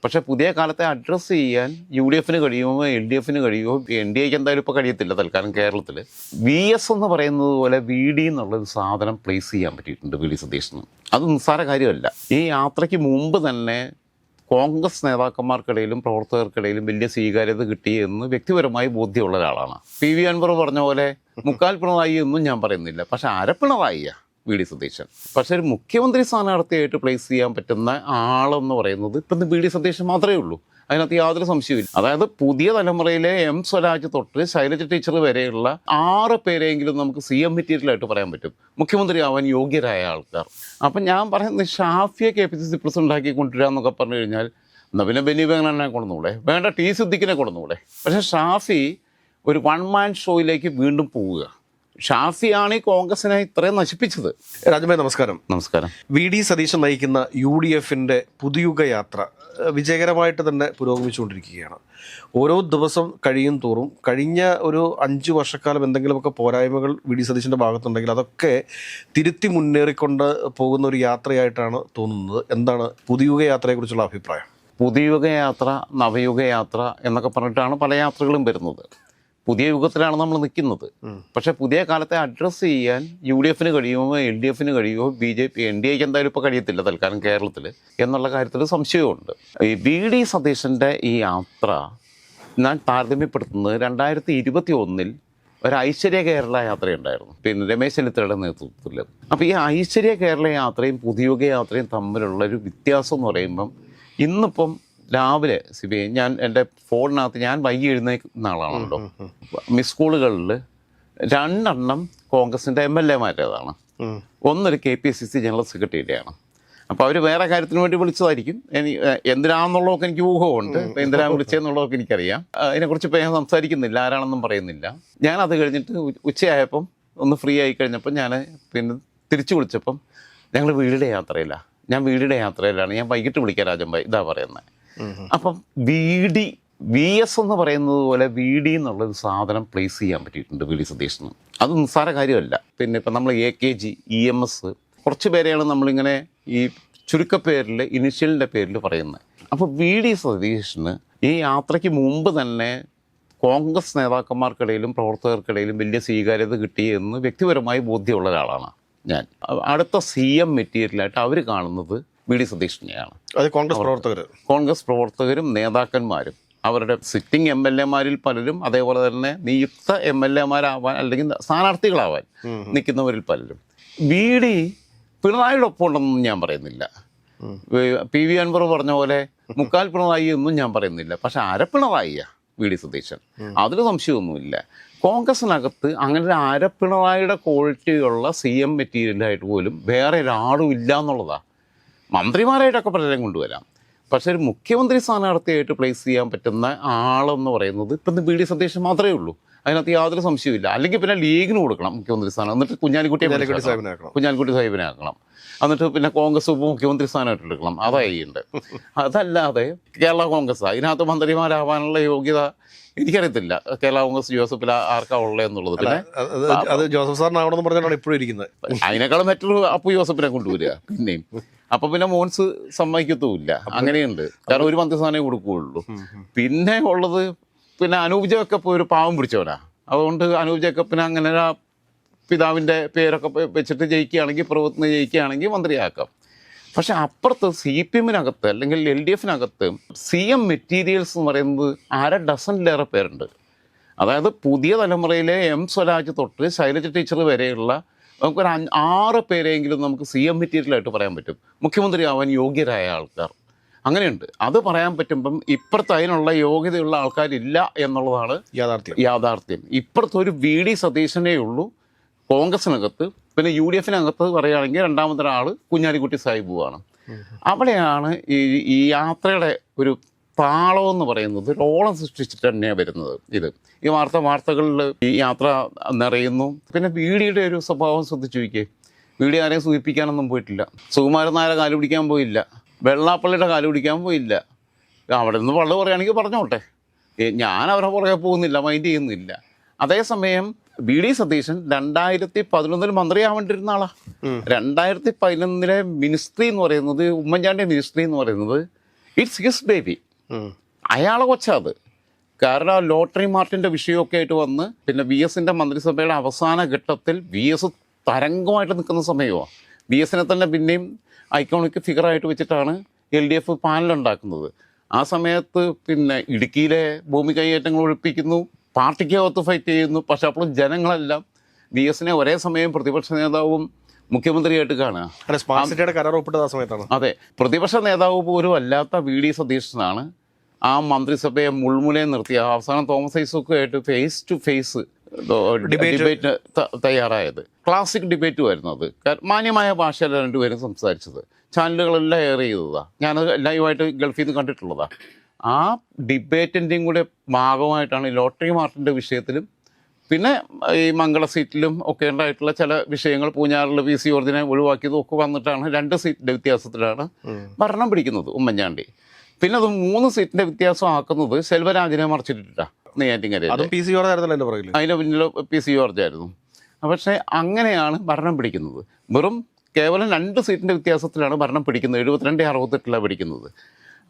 പക്ഷേ പുതിയ കാലത്തെ അഡ്രസ്സ് ചെയ്യാൻ യു ഡി എഫിന് കഴിയുമോ എൽ ഡി എഫിന് കഴിയുമോ എൻ ഡി എക്ക് എന്തായാലും ഇപ്പോൾ കഴിയത്തില്ല തൽക്കാലം കേരളത്തിൽ. വി എസ് എന്ന് പറയുന്നത് പോലെ വി ഡി എന്നുള്ളൊരു സാധനം പ്ലേസ് ചെയ്യാൻ പറ്റിയിട്ടുണ്ട് വി ഡി സതീശന്. അത് നിസ്സാര കാര്യമല്ല. ഈ യാത്രയ്ക്ക് മുമ്പ് തന്നെ കോൺഗ്രസ് നേതാക്കന്മാർക്കിടയിലും പ്രവർത്തകർക്കിടയിലും വലിയ സ്വീകാര്യത കിട്ടിയെന്ന് വ്യക്തിപരമായി ബോധ്യമുള്ള ഒരാളാണ്. പി വി അൻവർ പറഞ്ഞ പോലെ മുക്കാൽ പിണറായി എന്നും ഞാൻ പറയുന്നില്ല, പക്ഷെ അരപ്പിണറായിയാണ് വി ഡി സതീശൻ. പക്ഷേ ഒരു മുഖ്യമന്ത്രി സ്ഥാനാർത്ഥിയായിട്ട് പ്ലേസ് ചെയ്യാൻ പറ്റുന്ന ആളെന്ന് പറയുന്നത് ഇപ്പം വി ഡി സതീശൻ മാത്രമേ ഉള്ളൂ. അതിനകത്ത് യാതൊരു സംശയമില്ല. അതായത് പുതിയ തലമുറയിലെ എം സ്വരാജ് തൊട്ട് ശൈലജ ടീച്ചർ വരെയുള്ള 6 പേരെങ്കിലും നമുക്ക് സി എം മെറ്റീരിയലായിട്ട് പറയാൻ പറ്റും, മുഖ്യമന്ത്രി ആവാൻ യോഗ്യരായ ആൾക്കാർ. അപ്പം ഞാൻ പറയുന്നത് ഷാഫിയെ K P C C president ആക്കി കൊണ്ടുവരിക എന്നൊക്കെ പറഞ്ഞു കഴിഞ്ഞാൽ എന്നാൽ പിന്നെ ബെന്നി ബെഹനാനെ കൊണ്ടുവന്നൂടെ, വേണ്ട ടി സിദ്ദിഖിനെ കൊണ്ടുവന്നൂടെ. പക്ഷേ ഷാഫി ഒരു 1 മാൻ ഷോയിലേക്ക് വീണ്ടും പോവുക. ഷാഫിയാണ് ഈ കോൺഗ്രസിനെ ഇത്രയും നശിപ്പിച്ചത്. രാജഭായ് നമസ്കാരം. നമസ്കാരം. വി ഡി സതീശൻ നയിക്കുന്ന യു ഡി എഫിൻ്റെ പുതുയുഗ യാത്ര വിജയകരമായിട്ട് തന്നെ പുരോഗമിച്ചുകൊണ്ടിരിക്കുകയാണ്. ഓരോ ദിവസം കഴിയും തോറും കഴിഞ്ഞ ഒരു 5 വർഷക്കാലം എന്തെങ്കിലുമൊക്കെ പോരായ്മകൾ വി ഡി സതീശൻ്റെ ഭാഗത്തുണ്ടെങ്കിൽ അതൊക്കെ തിരുത്തി മുന്നേറിക്കൊണ്ട് പോകുന്ന ഒരു യാത്രയായിട്ടാണ് തോന്നുന്നത്. എന്താണ് പുതുയുഗ യാത്രയെക്കുറിച്ചുള്ള അഭിപ്രായം? പുതുയുഗ യാത്ര, നവയുഗ യാത്ര എന്നൊക്കെ പറഞ്ഞിട്ടാണ് പല യാത്രകളും വരുന്നത്. പുതിയ യുഗത്തിലാണ് നമ്മൾ നിൽക്കുന്നത്. പക്ഷേ പുതിയ കാലത്തെ അഡ്രസ്സ് ചെയ്യാൻ യു ഡി എഫിന് കഴിയുമോ എൽ ഡി എഫിന് കഴിയുമോ B J P N D എക്ക് എന്തായാലും ഇപ്പോൾ കഴിയത്തില്ല തൽക്കാലം കേരളത്തിൽ എന്നുള്ള കാര്യത്തിൽ സംശയമുണ്ട്. ഈ വി ഡി സതീശൻ്റെ ഈ യാത്ര ഞാൻ താരതമ്യപ്പെടുത്തുന്നത് 2021 ഒരു ഐശ്വര്യ കേരള യാത്രയുണ്ടായിരുന്നു, പിന്നെ രമേശ് ചെന്നിത്തലയുടെ നേതൃത്വത്തിൽ. അപ്പോൾ ഈ ഐശ്വര്യ കേരള യാത്രയും പുതുയുഗ യാത്രയും തമ്മിലുള്ള ഒരു വ്യത്യാസം എന്ന് പറയുമ്പം ഇന്നിപ്പം രാവിലെ ഞാൻ എൻ്റെ ഫോണിനകത്ത് ഞാൻ വൈകി എഴുന്നേക്കുന്ന ആളാണല്ലോ, മിസ് കോളുകളിൽ 2 എണ്ണം കോൺഗ്രസിൻ്റെ MLA-മാരേതാണ്, ഒന്നൊരു KPCC ജനറൽ സെക്രട്ടറിയുടെയാണ്. അപ്പോൾ അവർ വേറെ കാര്യത്തിന് വേണ്ടി വിളിച്ചതായിരിക്കും. എന്തിനാണെന്നുള്ളതൊക്കെ എനിക്ക് ഊഹമുണ്ട്, എന്തിനാണ് വിളിച്ചതെന്നുള്ളതൊക്കെ എനിക്കറിയാം. അതിനെക്കുറിച്ച് ഇപ്പോൾ ഞാൻ സംസാരിക്കുന്നില്ല, ആരാണെന്നും പറയുന്നില്ല. ഞാനത് കഴിഞ്ഞിട്ട് ഉച്ചയായപ്പം ഒന്ന് ഫ്രീ ആയി കഴിഞ്ഞപ്പം ഞാൻ പിന്നെ തിരിച്ചു വിളിച്ചപ്പം ഞങ്ങൾ വീടിൻ്റെ യാത്രയിലാണ്. ഞാൻ വീടിൻ്റെ യാത്രയിലാണ്, ഞാൻ വൈകിട്ട് വിളിക്കാം രാജൻഭായ്, ഇതാ പറയുന്നത്. അപ്പം വി എസ് എന്ന് പറയുന്നത് പോലെ വി ഡി എന്നുള്ളൊരു സാധനം പ്ലേസ് ചെയ്യാൻ പറ്റിയിട്ടുണ്ട് വി ഡി സതീശന്. അത് നിസ്സാര കാര്യമല്ല. പിന്നെ ഇപ്പം നമ്മൾ AKG EMS കുറച്ച് പേരെയാണ് നമ്മളിങ്ങനെ ഈ ചുരുക്കപ്പേരിൽ ഇനിഷ്യലിൻ്റെ പേരിൽ പറയുന്നത്. അപ്പോൾ വി ഡി സതീശന് ഈ യാത്രയ്ക്ക് മുമ്പ് തന്നെ കോൺഗ്രസ് നേതാക്കന്മാർക്കിടയിലും പ്രവർത്തകർക്കിടയിലും വലിയ സ്വീകാര്യത കിട്ടിയെന്ന് വ്യക്തിപരമായി ബോധ്യമുള്ള ഒരാളാണ് ഞാൻ. അടുത്ത CM മെറ്റീരിയലായിട്ട് അവർ കാണുന്നത് വി ഡി സതീശനെയാണ്. അത് കോൺഗ്രസ് പ്രവർത്തകരും നേതാക്കന്മാരും അവരുടെ സിറ്റിംഗ് MLA-മാരിൽ പലരും, അതേപോലെ തന്നെ നിയുക്ത MLA-മാരാവാൻ അല്ലെങ്കിൽ സ്ഥാനാർത്ഥികളാവാൻ നിൽക്കുന്നവരിൽ പലരും വി ഡി പിണറായിയുടെ ഒപ്പം ഉണ്ടെന്നും ഞാൻ പറയുന്നില്ല. പി വി അൻവർ പറഞ്ഞ പോലെ മുക്കാൽ പിണറായി എന്നും ഞാൻ പറയുന്നില്ല, പക്ഷെ അരപ്പിണറായിയാണ് വി ഡി സതീശൻ. അതിൽ സംശയമൊന്നുമില്ല. കോൺഗ്രസിനകത്ത് അങ്ങനെ ഒരു അരപ്പിണറായിയുടെ ക്വാളിറ്റിയുള്ള CM മെറ്റീരിയലായിട്ട് പോലും വേറെ ഒരാളും ഇല്ല എന്നുള്ളതാണ്. മന്ത്രിമാരായിട്ടൊക്കെ പലരെയും കൊണ്ടുവരാം, പക്ഷേ ഒരു മുഖ്യമന്ത്രി സ്ഥാനാർത്ഥിയായിട്ട് പ്ലേസ് ചെയ്യാൻ പറ്റുന്ന ആളെന്ന് പറയുന്നത് ഇപ്പം വി ഡി സതീശൻ മാത്രമേ ഉള്ളൂ. അതിനകത്ത് യാതൊരു സംശയമില്ല. അല്ലെങ്കിൽ പിന്നെ ലീഗിന് കൊടുക്കണം മുഖ്യമന്ത്രി സ്ഥാനം, എന്നിട്ട് കുഞ്ഞാലിക്കുട്ടി സാഹിബിനെ ആക്കണം, എന്നിട്ട് പിന്നെ കോൺഗ്രസ് ഉപമുഖ്യമന്ത്രി സ്ഥാനമായിട്ട് എടുക്കണം. അതായിട്ടുണ്ട്. അതല്ലാതെ കേരള കോൺഗ്രസ് അതിനകത്ത് മന്ത്രിമാരാവാനുള്ള യോഗ്യത എനിക്കറിയത്തില്ല. കേരള കോൺഗ്രസ് ജോസഫിൽ ആർക്കാ ഉള്ളതെന്നുള്ളത്. പിന്നെ അത് ജോസഫ് സാറിനാവണമെന്ന് പറഞ്ഞാണ് ഇപ്പോഴും ഇരിക്കുന്നത്. അതിനേക്കാളും മറ്റൊരു അപ്പു ജോസഫിനെ കൊണ്ടുവരിക പിന്നെയും. അപ്പം പിന്നെ മോൻസ് സമ്മതിക്കത്തുമില്ല. അങ്ങനെയുണ്ട്. കാരണം ഒരു മന്ത്രിസ്ഥാനമേ കൊടുക്കുകയുള്ളൂ. പിന്നെ ഉള്ളത് പിന്നെ അനൂപ് ജേക്കബ് ഒരു പാവം പിടിച്ചവനാ. അതുകൊണ്ട് അനൂപ് ജേക്കബിന് അങ്ങനെ പിതാവിൻ്റെ പേരൊക്കെ വെച്ചിട്ട് ജയിക്കുകയാണെങ്കിൽ, പ്രവർത്തനം ജയിക്കുകയാണെങ്കിൽ മന്ത്രിയാക്കാം. പക്ഷെ അപ്പുറത്ത് CPM-നകത്ത് അല്ലെങ്കിൽ LDF-നകത്ത് CM മെറ്റീരിയൽസ് എന്ന് പറയുന്നത് 1/2 ഡസനിലേറെ പേരുണ്ട്. അതായത് പുതിയ തലമുറയിലെ എം സ്വരാജ് തൊട്ട് ശൈലജ ടീച്ചർ വരെയുള്ള നമുക്കൊരു 6 പേരെങ്കിലും നമുക്ക് CM മെറ്റീരിയലായിട്ട് പറയാൻ പറ്റും, മുഖ്യമന്ത്രി ആവാൻ യോഗ്യരായ ആൾക്കാർ. അങ്ങനെയുണ്ട്. അത് പറയാൻ പറ്റുമ്പം ഇപ്പുറത്ത് അതിനുള്ള യോഗ്യതയുള്ള ആൾക്കാരില്ല എന്നുള്ളതാണ് യാഥാർത്ഥ്യം. ഇപ്പുറത്ത് ഒരു വി ഡി സതീശനേ ഉള്ളൂ കോൺഗ്രസിനകത്ത്. പിന്നെ UDF-നകത്ത് പറയുകയാണെങ്കിൽ രണ്ടാമതൊരാൾ കുഞ്ഞാലിക്കുട്ടി സാഹിബുമാണ്. അവിടെയാണ് ഈ യാത്രയുടെ ഒരു താളം എന്ന് പറയുന്നത് ഓളം സൃഷ്ടിച്ചിട്ട് തന്നെയാണ് വരുന്നത്. ഈ വാർത്തകളിൽ ഈ യാത്ര നിറയുന്നു. പിന്നെ വീഡിയുടെ ഒരു സ്വഭാവം ശ്രദ്ധിച്ചു നോക്കിയേ. വീഡിയോ ആരെയും സൂചിപ്പിക്കാനൊന്നും പോയിട്ടില്ല. സുകുമാരൻ നായരെ കാല് പിടിക്കാൻ പോയില്ല, വെള്ളാപ്പള്ളിയുടെ കാല് പിടിക്കാൻ പോയില്ല. അവിടെ നിന്ന് പള്ളു പറയുകയാണെങ്കിൽ പറഞ്ഞോട്ടെ, ഞാൻ അവരെ പുറകെ പോകുന്നില്ല, മൈൻഡ് ചെയ്യുന്നില്ല. അതേസമയം വി ഡി സതീശൻ 2011 മന്ത്രിയാവേണ്ടിരുന്ന ആളാണ്. 2011 മിനിസ്ട്രി എന്ന് പറയുന്നത്, ഉമ്മൻചാണ്ടി മിനിസ്ട്രി എന്ന് പറയുന്നത് ഇറ്റ്സ് ഹിസ് ബേബി. അയാളെ കൊച്ചാ അത്. കാരണം ലോട്ടറി മാർട്ടിൻ്റെ വിഷയമൊക്കെ ആയിട്ട് വന്ന് പിന്നെ വി എസിൻ്റെ മന്ത്രിസഭയുടെ അവസാന ഘട്ടത്തിൽ വി എസ് തരംഗമായിട്ട് നിൽക്കുന്ന സമയമാണ്. വി എസിനെ തന്നെ പിന്നെയും ഐക്കോണിക് ഫിഗറായിട്ട് വെച്ചിട്ടാണ് എൽ ഡി എഫ് പാനലുണ്ടാക്കുന്നത്. ആ സമയത്ത് പിന്നെ ഇടുക്കിയിലെ ഭൂമി കൈയേറ്റങ്ങൾ ഒഴിപ്പിക്കുന്നു, പാർട്ടിക്കകത്ത് ഫൈറ്റ് ചെയ്യുന്നു. പക്ഷെ അപ്പോഴും ജനങ്ങളെല്ലാം വി എസിനെ ഒരേ സമയം പ്രതിപക്ഷ നേതാവും മുഖ്യമന്ത്രിയായിട്ട് കാണുക. സ്മാർട്ട് സിറ്റിയുടെ കരാർ ഒപ്പിട്ടത് ആ സമയത്താണ്. അതെ, പ്രതിപക്ഷ നേതാവ് പോലും അല്ലാത്ത വി ഡി സതീശനാണ് ആ മന്ത്രിസഭയെ മുൾമുനയിൽ നിർത്തി അവസാനം തോമസ് ഐസക്കുമായിട്ട് ഫേസ് ടു ഫേസ് ഡിബേറ്റ് തയ്യാറായത്. ക്ലാസിക് ഡിബേറ്റും ആയിരുന്നു അത്. മാന്യമായ ഭാഷയിൽ രണ്ടുപേരും സംസാരിച്ചത്. ചാനലുകളെല്ലാം എയർ ചെയ്തതാണ്. ഞാനത് ലൈവായിട്ട് ഗൾഫിൽ നിന്ന് കണ്ടിട്ടുള്ളതാണ്. ആ ഡിബേറ്റിൻ്റെയും കൂടെ ഭാഗമായിട്ടാണ് ഈ ലോട്ടറി മാർട്ടിൻ്റെ വിഷയത്തിലും പിന്നെ ഈ മംഗള സീറ്റിലും ഒക്കെ ഉണ്ടായിട്ടുള്ള ചില വിഷയങ്ങൾ, പൂഞ്ഞാറിൽ പി സി ജോർജിനെ ഒഴിവാക്കിയതും ഒക്കെ വന്നിട്ടാണ് 2 സീറ്റിൻ്റെ വ്യത്യാസത്തിലാണ് ഭരണം പിടിക്കുന്നത് ഉമ്മൻചാണ്ടി. പിന്നെ അത് 3 സീറ്റിൻ്റെ വ്യത്യാസം ആക്കുന്നത് സെൽവരാജിനെ മറിച്ചിട്ടിട്ടാണ് നെയ്യാറ്റിൻകരയിൽ. അതിൻ്റെ പിന്നിൽ പി സി ജോർജ് ആയിരുന്നു. പക്ഷേ അങ്ങനെയാണ് ഭരണം പിടിക്കുന്നത്. വെറും കേവലം 2 സീറ്റിൻ്റെ വ്യത്യാസത്തിലാണ് ഭരണം പിടിക്കുന്നത്. 72-68 പിടിക്കുന്നത്.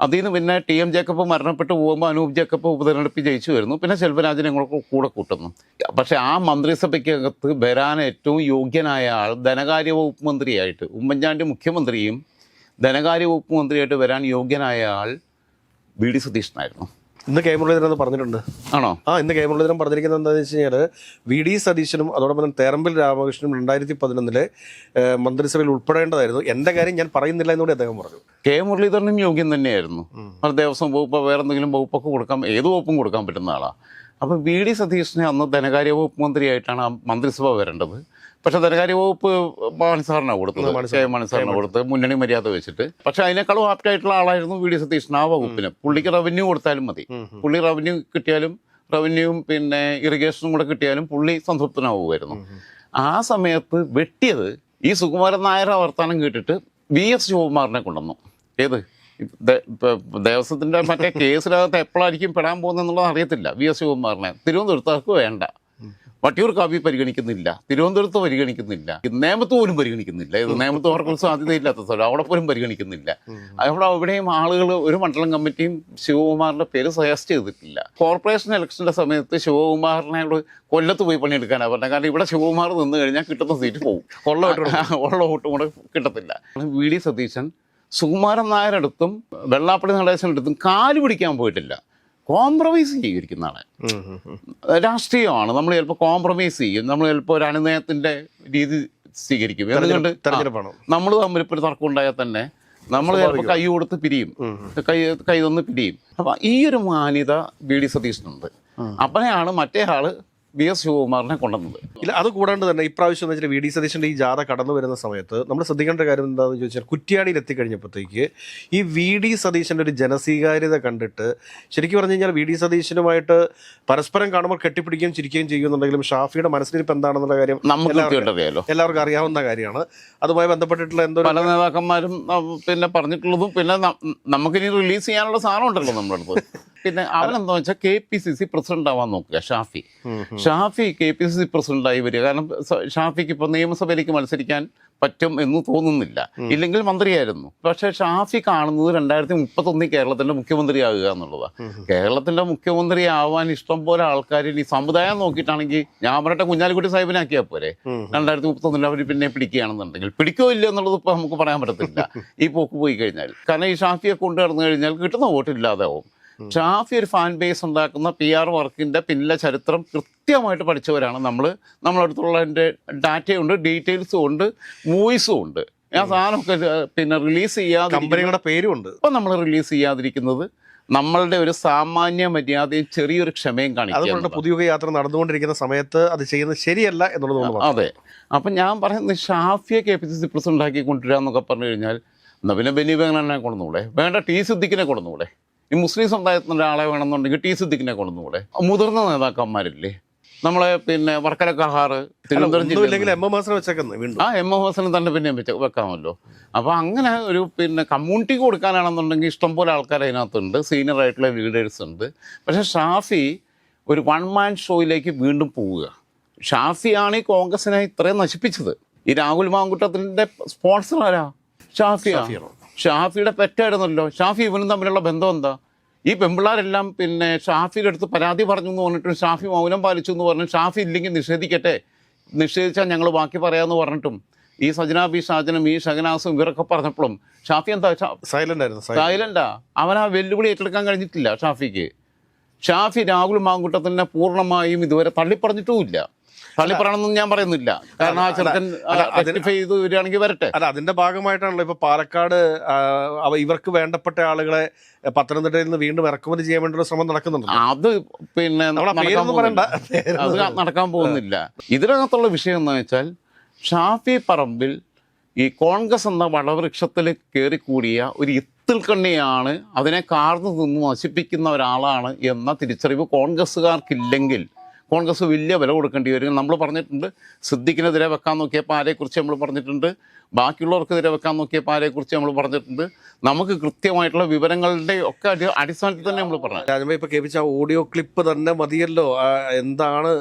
അതിൽ നിന്ന് പിന്നെ ടി എം ജേക്കബ് മരണപ്പെട്ട് പോകുമ്പോൾ അനൂപ് ജേക്കബ് ഉപതെരഞ്ഞെടുപ്പിൽ ജയിച്ചു വരുന്നു. പിന്നെ സെൽവരാജിനെ കൂടെ കൂട്ടുന്നു. പക്ഷേ ആ മന്ത്രിസഭയ്ക്കകത്ത് വരാൻ ഏറ്റവും യോഗ്യനായ ആൾ ധനകാര്യ വകുപ്പ് മന്ത്രിയായിട്ട്, ഉമ്മൻചാണ്ടി മുഖ്യമന്ത്രിയും ധനകാര്യ വകുപ്പ് മന്ത്രിയായിട്ട് വരാൻ യോഗ്യനായ ആൾ വി ഡി സതീശനായിരുന്നു. ഇന്ന് കെ മുരളീധരൻ പറഞ്ഞിട്ടുണ്ട്. ആണോ? ഇന്ന് കെ മുരളീധരൻ പറഞ്ഞിരിക്കുന്നത് എന്താണെന്ന് വെച്ച് കഴിഞ്ഞാൽ വി ഡി സതീശനും അതോടൊപ്പം തന്നെ തേറമ്പിൽ രാമകൃഷ്ണനും 2011 മന്ത്രിസഭയിൽ ഉൾപ്പെടേണ്ടതായിരുന്നു. എൻ്റെ കാര്യം ഞാൻ പറയുന്നില്ല എന്നുകൂടി അദ്ദേഹം പറഞ്ഞു. കെ മുരളീധരനും യോഗ്യം തന്നെയായിരുന്നു. ദേവസ്വം വകുപ്പ് വേറെ എന്തെങ്കിലും വകുപ്പൊക്കെ കൊടുക്കാൻ, ഏത് വകുപ്പും കൊടുക്കാൻ പറ്റുന്ന ആളാണ്. അപ്പോൾ വി ഡി സതീശനെ അന്ന് ധനകാര്യ വകുപ്പ് മന്ത്രിയായിട്ടാണ് ആ മന്ത്രിസഭ വരേണ്ടത്. പക്ഷെ ധനകാര്യ വകുപ്പ് മാണിസാറിനാണ് കൊടുത്തത്, കെ മാണിസാറിനാണ് കൊടുത്തത്, മുന്നണി മര്യാദ വെച്ചിട്ട്. പക്ഷെ അതിനേക്കാളും ആപ്റ്റായിട്ടുള്ള ആളായിരുന്നു വി ഡി സതീശൻ ആ വകുപ്പിന്. പുള്ളിക്ക് റവന്യൂ കൊടുത്താലും മതി. പുള്ളി റവന്യൂ കിട്ടിയാലും, റവന്യൂവും പിന്നെ ഇറിഗേഷനും കൂടെ കിട്ടിയാലും പുള്ളി സംതൃപ്തനാവുമായിരുന്നു. ആ സമയത്ത് വെട്ടിയത് ഈ സുകുമാരൻ നായർ വർത്താനം കേട്ടിട്ട് വി എസ് ശിവകുമാറിനെ കൊണ്ടുവന്നു. ഏത് ദേവസ്വത്തിൻ്റെ മറ്റേ കേസിനകത്ത് എപ്പോഴായിരിക്കും പെടാൻ പോകുന്നതെന്നുള്ളത് അറിയത്തില്ല. വി എസ് ശിവകുമാറിനെ തിരുവനന്തപുരത്തേക്ക് വേണ്ട, വട്ടിയൂർക്കാവി പരിഗണിക്കുന്നില്ല, തിരുവനന്തപുരത്ത് പരിഗണിക്കുന്നില്ല, നേമത്ത് പോലും പരിഗണിക്കുന്നില്ല. ഇത് നേമത്ത് അവർക്കൊരു സാധ്യതയില്ലാത്ത സ്ഥലം, അവിടെ പോലും പരിഗണിക്കുന്നില്ല. അവിടെയും ആളുകൾ ഒരു മണ്ഡലം കമ്മിറ്റിയും ശിവകുമാറിൻ്റെ പേര് സജസ്റ്റ് ചെയ്തിട്ടില്ല. കോർപ്പറേഷൻ ഇലക്ഷൻ്റെ സമയത്ത് ശിവകുമാറിനെ കൊല്ലത്ത് പോയി പണിയെടുക്കാനാണ് പറഞ്ഞത്. കാരണം ഇവിടെ ശിവകുമാർ നിന്ന് കഴിഞ്ഞാൽ കിട്ടുന്ന സീറ്റ് പോകും, ഉള്ള വോട്ടും കൂടെ കിട്ടത്തില്ല. വി ഡി സതീശൻ സുകുമാരൻ നായരടുത്തും വെള്ളാപ്പള്ളി നടേശനടുത്തും കാല് പിടിക്കാൻ പോയിട്ടില്ല. കോംപ്രമൈസ് ചെയ്തിരിക്കുന്നതാണ്. രാഷ്ട്രീയമാണ്. നമ്മൾ ചിലപ്പോൾ കോംപ്രമൈസ് ചെയ്യും, നമ്മൾ ചിലപ്പോൾ ഒരു അനുനയത്തിൻ്റെ രീതി സ്വീകരിക്കും. എന്തുകൊണ്ട് നമ്മൾ തമ്മിൽ ഇപ്പോൾ ഒരു തർക്കം ഉണ്ടായാൽ തന്നെ നമ്മൾ ചിലപ്പോൾ കൈ കൊടുത്ത് പിരിയും, കൈ തന്ന് പിരിയും. അപ്പം ഈ ഒരു മാന്യത വി ഡി സതീശനുണ്ട്. അപ്പോഴാണ് മറ്റേ ആള് വി എസ് ശിവകുമാറിനെ കൊണ്ടുവന്നത്. ഇല്ല, അത് കൂടാണ്ട് തന്നെ ഇപ്രാവശ്യം എന്ന് വെച്ചാൽ വി ഡി സതീശൻ്റെ ഈ ജാഥ കടന്നു വരുന്ന സമയത്ത് നമ്മൾ ശ്രദ്ധിക്കേണ്ട കാര്യം എന്താണെന്ന് ചോദിച്ചാൽ, കുറ്റ്യാടിയിൽ എത്തിക്കഴിഞ്ഞപ്പോഴത്തേക്ക് ഈ വി ഡി സതീശൻ്റെ ഒരു ജനസ്വീകാര്യത കണ്ടിട്ട് ശരിക്കും പറഞ്ഞു കഴിഞ്ഞാൽ വി ഡി സതീശനുമായിട്ട് പരസ്പരം കാണുമ്പോൾ കെട്ടിപ്പിടിക്കുകയും ചിരിക്കുകയും ചെയ്യുന്നുണ്ടെങ്കിലും ഷാഫിയുടെ മനസ്സിലിരിപ്പ് എന്താണെന്നുള്ള കാര്യം എല്ലാവർക്കും അറിയാവുന്ന കാര്യമാണ്. അതുമായി ബന്ധപ്പെട്ടിട്ടുള്ള എന്തോ പല നേതാക്കന്മാരും പിന്നെ പറഞ്ഞിട്ടുള്ളതും പിന്നെ നമുക്കിനി റിലീസ് ചെയ്യാനുള്ള സാധനം ഉണ്ടല്ലോ നമ്മുടെ അടുത്ത്. പിന്നെ അവനെന്താ വെച്ചാൽ KPCC പ്രസിഡന്റ് ആവാൻ നോക്കുക. ഷാഫി KPCC പ്രസിഡന്റായി വരിക. കാരണം ഷാഫിക്ക് ഇപ്പോൾ നിയമസഭയിലേക്ക് മത്സരിക്കാൻ പറ്റും എന്ന് തോന്നുന്നില്ല, ഇല്ലെങ്കിൽ മന്ത്രിയായിരുന്നു. പക്ഷേ ഷാഫി കാണുന്നത് 2031 കേരളത്തിൻ്റെ മുഖ്യമന്ത്രിയാകുക എന്നുള്ളതാണ്. കേരളത്തിൻ്റെ മുഖ്യമന്ത്രി ആവാൻ ഇഷ്ടം പോലെ ആൾക്കാർ ഈ സമുദായം നോക്കിയിട്ടാണെങ്കിൽ ഞാൻ പറയട്ടെ കുഞ്ഞാലിക്കുട്ടി സാഹിബിനെ ആക്കിയാൽ പോരെ. 2031 അവർ പിന്നെ പിടിക്കുകയാണെന്നുണ്ടെങ്കിൽ പിടിക്കോ ഇല്ല എന്നുള്ളത് ഇപ്പോൾ നമുക്ക് പറയാൻ പറ്റത്തില്ല ഈ പോക്ക് പോയി കഴിഞ്ഞാൽ. കാരണം ഈ ഷാഫിയെ കൊണ്ടു നടന്നു കഴിഞ്ഞാൽ കിട്ടുന്ന വോട്ടില്ലാതാവും. ഷാഫി ഒരു ഫാൻ ബേസ് ഉണ്ടാക്കുന്ന PR വർക്കിൻ്റെ പിന്നിലെ ചരിത്രം കൃത്യമായിട്ട് പഠിച്ചവരാണ് നമ്മൾ. നമ്മളടുത്തുള്ള എൻ്റെ ഡാറ്റയുണ്ട്, ഡീറ്റെയിൽസും ഉണ്ട്, വോയിസും ഉണ്ട്. ആ സാധനമൊക്കെ പിന്നെ റിലീസ് ചെയ്യാതെ കമ്പനികളുടെ പേരുമുണ്ട്. ഇപ്പം നമ്മൾ റിലീസ് ചെയ്യാതിരിക്കുന്നത് നമ്മളുടെ ഒരു സാമാന്യ മര്യാദയും ചെറിയൊരു ക്ഷമയും കാണിക്കും. പുതിയ യാത്ര നടന്നുകൊണ്ടിരിക്കുന്ന സമയത്ത് അത് ചെയ്യുന്നത് ശരിയല്ല എന്നുള്ളത്. അതെ. അപ്പം ഞാൻ പറയുന്നത് ഷാഫിയെ KPCC പ്രസിഡന്റ് ആക്കി കൊണ്ടുവരിക എന്നൊക്കെ പറഞ്ഞു കഴിഞ്ഞാൽ എന്നാൽ പിന്നെ ബെന്നി ബെഹ്നാനെ കൊണ്ടുവന്നൂടെ, വേണ്ട T സിദ്ദിഖിനെ കൊണ്ടുവന്നൂടെ. ഈ മുസ്ലിം സമുദായത്തിൻ്റെ ആളെ വേണമെന്നുണ്ടെങ്കിൽ T സിദ്ദിഖിനെ കൊണ്ടുവന്നൂടെ. മുതിർന്ന നേതാക്കന്മാരില്ലേ നമ്മളെ, പിന്നെ വർക്കല കഹാർ, തിരുവനന്തപുരം ജില്ലയിൽ MM ഹസനെ തന്നെ പിന്നെ വെക്കാമല്ലോ. അപ്പോൾ അങ്ങനെ ഒരു പിന്നെ കമ്മ്യൂണിറ്റി കൊടുക്കാനാണെന്നുണ്ടെങ്കിൽ ഇഷ്ടംപോലെ ആൾക്കാർ അതിനകത്തുണ്ട്, സീനിയർ ആയിട്ടുള്ള ലീഡേഴ്സ് ഉണ്ട്. പക്ഷേ ഷാഫി ഒരു 1 മാൻ ഷോയിലേക്ക് വീണ്ടും പോവുക. ഷാഫിയാണ് ഈ കോൺഗ്രസിനെ ഇത്രയും നശിപ്പിച്ചത്. ഈ രാഹുൽ മാങ്കുട്ടത്തിൻ്റെ സ്പോൺസർ ആരാ? ഷാഫിയാണ്. ഷാഫിയുടെ പെറ്റായിരുന്നല്ലോ. ഷാഫി ഇവനും തമ്മിലുള്ള ബന്ധം എന്താ? ഈ പെമ്പിള്ളാരെല്ലാം പിന്നെ ഷാഫിയുടെ അടുത്ത് പരാതി പറഞ്ഞു എന്ന് പറഞ്ഞിട്ടും ഷാഫി മൗനം പാലിച്ചു എന്ന് പറഞ്ഞു. ഷാഫി ഇല്ലെങ്കിൽ നിഷേധിക്കട്ടെ, നിഷേധിച്ചാൽ ഞങ്ങൾ ബാക്കി പറയാമെന്ന് പറഞ്ഞിട്ടും ഈ സജന ബി ഷാജനും ഈ ഷഹനാസും ഇവരൊക്കെ പറഞ്ഞപ്പോഴും ഷാഫി എന്താ സൈലന്റ് ആയിരുന്നു. സൈലന്റാ. അവൻ ആ വെല്ലുവിളി ഏറ്റെടുക്കാൻ കഴിഞ്ഞിട്ടില്ല ഷാഫിക്ക്. ഷാഫി രാഹുൽ മാങ്കൂട്ടത്തിനെ പൂർണ്ണമായും ഇതുവരെ തള്ളിപ്പറഞ്ഞിട്ടുമില്ല. തള്ളിപ്പറയണമെന്ന് ഞാൻ പറയുന്നില്ല, കാരണം ആ ചെറുക്കൻ റെക്ടിഫൈ ചെയ്ത് വരികയാണെങ്കിൽ വരട്ടെ. അല്ല, അതിന്റെ ഭാഗമായിട്ടാണല്ലോ ഇപ്പൊ പാലക്കാട് ഇവർക്ക് വേണ്ടപ്പെട്ട ആളുകളെ പത്തനംതിട്ടയിൽ നിന്ന് വീണ്ടും ഇറക്കുമതി ചെയ്യാൻ വേണ്ടി ഒരു ശ്രമം നടക്കുന്നുണ്ട്. അത് പിന്നെ അത് നടക്കാൻ പോകുന്നില്ല. ഇതിനകത്തുള്ള വിഷയം എന്ന് വെച്ചാൽ ഷാഫി പറമ്പിൽ ഈ കോൺഗ്രസ് എന്ന വളവൃക്ഷത്തിൽ കയറിക്കൂടിയ ഒരു ഇത്തിൽ കണ്ണിയാണ്, അതിനെ കാർന്നു നിന്ന് നശിപ്പിക്കുന്ന ഒരാളാണ് എന്ന തിരിച്ചറിവ് കോൺഗ്രസ്സുകാർക്കില്ലെങ്കിൽ കോൺഗ്രസ് വലിയ വില കൊടുക്കേണ്ടി വരും. നമ്മൾ പറഞ്ഞിട്ടുണ്ട്, സിദ്ദിഖിനെതിരെ വെക്കാൻ നോക്കിയപ്പോൾ ആരെക്കുറിച്ച് നമ്മൾ പറഞ്ഞിട്ടുണ്ട്, ബാക്കിയുള്ളവർക്കെതിരെ വെക്കാൻ നോക്കിയപ്പോൾ ആരെക്കുറിച്ച് നമ്മൾ പറഞ്ഞിട്ടുണ്ട്. നമുക്ക് കൃത്യമായിട്ടുള്ള വിവരങ്ങളുടെ ഒക്കെ അടിസ്ഥാനത്തിൽ തന്നെ നമ്മൾ പറഞ്ഞു. രാജുഭായി ഇപ്പോൾ കേൾപ്പിച്ച ഓഡിയോ ക്ലിപ്പ് തന്നെ മതിയല്ലോ എന്താണ്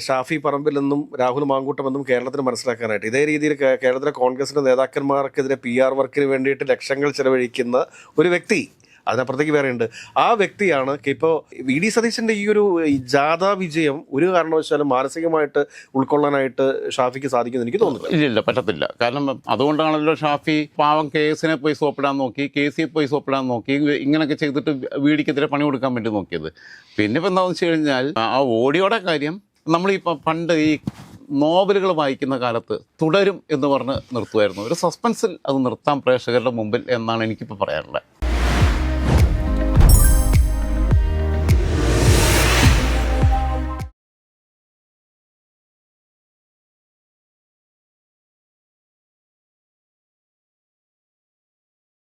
ഷാഫി പറമ്പിലെന്നും രാഹുൽ മാങ്കൂട്ടമെന്നും കേരളത്തിന് മനസ്സിലാക്കാനായിട്ട്. ഇതേ രീതിയിൽ കേരളത്തിലെ കോൺഗ്രസിൻ്റെ നേതാക്കന്മാർക്കെതിരെ PR വർക്കിന് വേണ്ടിയിട്ട് ലക്ഷങ്ങൾ ചെലവഴിക്കുന്ന ഒരു വ്യക്തി, അതിനപ്പുറത്തേക്ക് വേറെ ഉണ്ട്. ആ വ്യക്തിയാണ് ഇപ്പോൾ VD സതീശൻ്റെ ഈ ഒരു ജാഥാ വിജയം ഒരു കാരണവശാലും മാനസികമായിട്ട് ഉൾക്കൊള്ളാനായിട്ട് ഷാഫിക്ക് സാധിക്കുമെന്ന് എനിക്ക് തോന്നുന്നില്ല. ഇല്ല, പറ്റത്തില്ല. കാരണം അതുകൊണ്ടാണല്ലോ ഷാഫി പാവം കേസിനെ പോയി സോപ്പിടാൻ നോക്കി, കേസിൽ പോയി സോപ്പിടാൻ നോക്കി, ഇങ്ങനെയൊക്കെ ചെയ്തിട്ട് വീടിക്കെതിരെ പണി കൊടുക്കാൻ വേണ്ടി നോക്കിയത്. പിന്നെ ഇപ്പം എന്താണെന്ന് വെച്ച് കഴിഞ്ഞാൽ ആ ഓഡിയോയുടെ കാര്യം നമ്മളിപ്പോൾ പണ്ട് ഈ നോവലുകൾ വായിക്കുന്ന കാലത്ത് തുടരും എന്ന് പറഞ്ഞ് നിർത്തുമായിരുന്നു. ഒരു സസ്പെൻസിൽ അത് നിർത്താം പ്രേക്ഷകരുടെ മുമ്പിൽ എന്നാണ് എനിക്കിപ്പോൾ പറയാനുള്ളത്.